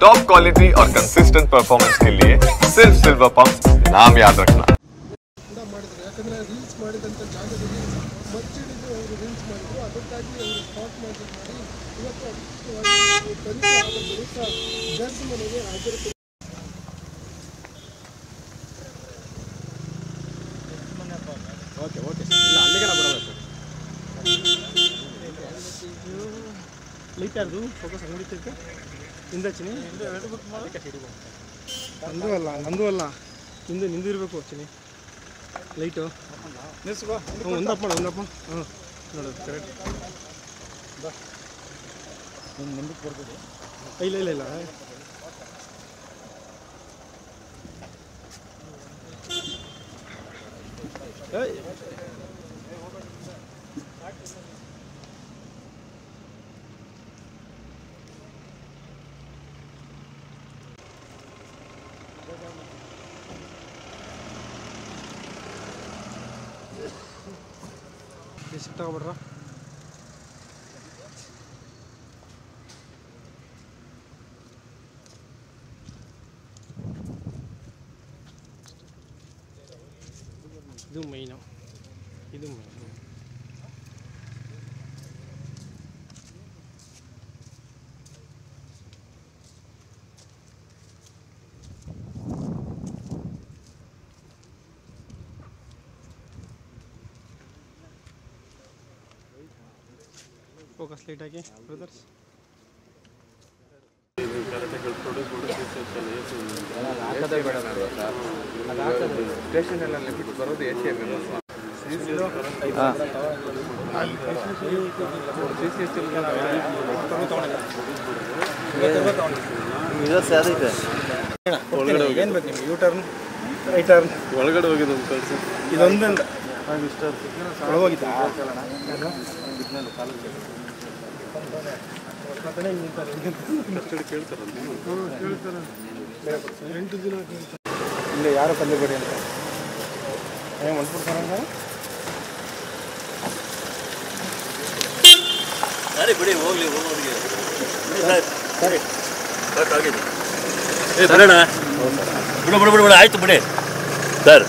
Top quality और consistent performance के लिए सिर्फ सिल्वर पंप नाम याद रखना। ಓಕೆ ಓಕೆ ಸರ್ ಇಲ್ಲ ಅಲ್ಲಿಗೆ ಬರೋಲ್ಲ ಸರ್ ಲೈಟ್ ಯಾರ್ದು ಫೋಕಸ್ ಅಂಗಡಿತೈತೆ ಹಿಂದೆ ಚಿನಿ ನಂದು ಅಲ್ಲ ನಿಂದು ಇರಬೇಕು ಚಿನಿ ಲೈಟು ನಿಲ್ಸ್ಕೋ ಒಂದಪ್ಪ ಮಾಡು ಒಂದಪ್ಪ ಹಾಂ ನೋಡೋದು ಕರೆಕ್ಟ್ ಬಾ ಮುಂದಕ್ಕೆ ಬರ್ಬೋದು ಇಲ್ಲ ಇಲ್ಲ ಇಲ್ಲ ಎಷ್ಟು ತಗೊಬಿಡ್ರ ಇದು ಮೈನು ಇದು ಮೈನು ಫೋಕಸ್ ಲೈಟ್ ಹಾಕಿ ಬ್ರದರ್ಸ್ ಸ್ಟೇಷನ್ ಬಿಟ್ಟು ಬರೋದು ಎ ಸಿ ಎಮ್ ಏನು ಬೇಕು ನಿಮ್ಗೆ ಯೂ ಟರ್ನ್ ರೈಟ್ ಟರ್ನ್ ಒಳಗಡೆ ಹೋಗಿದ್ದು ಕಳ್ಸಿ ಇದೊಂದಿಂದ ಒಳಗೋಗಿದ್ದ ಇಲ್ಲ ಯಾರು ಕಲ್ಲಿಬೇಡಿ ಅಂತ ಏನು ಹೊಂಟ್ಬಿಡ್ತಾರ ಸರಿ ಬಿಡಿ ಹೋಗ್ಲಿ ಹೋಗೋರಿಗೆ ಸರಿ ಬರೋಣ ಬಿಡು ಬಿಡು ಬಿಡು ಬಿಡು ಆಯ್ತು ಬಿಡಿ ಸರ್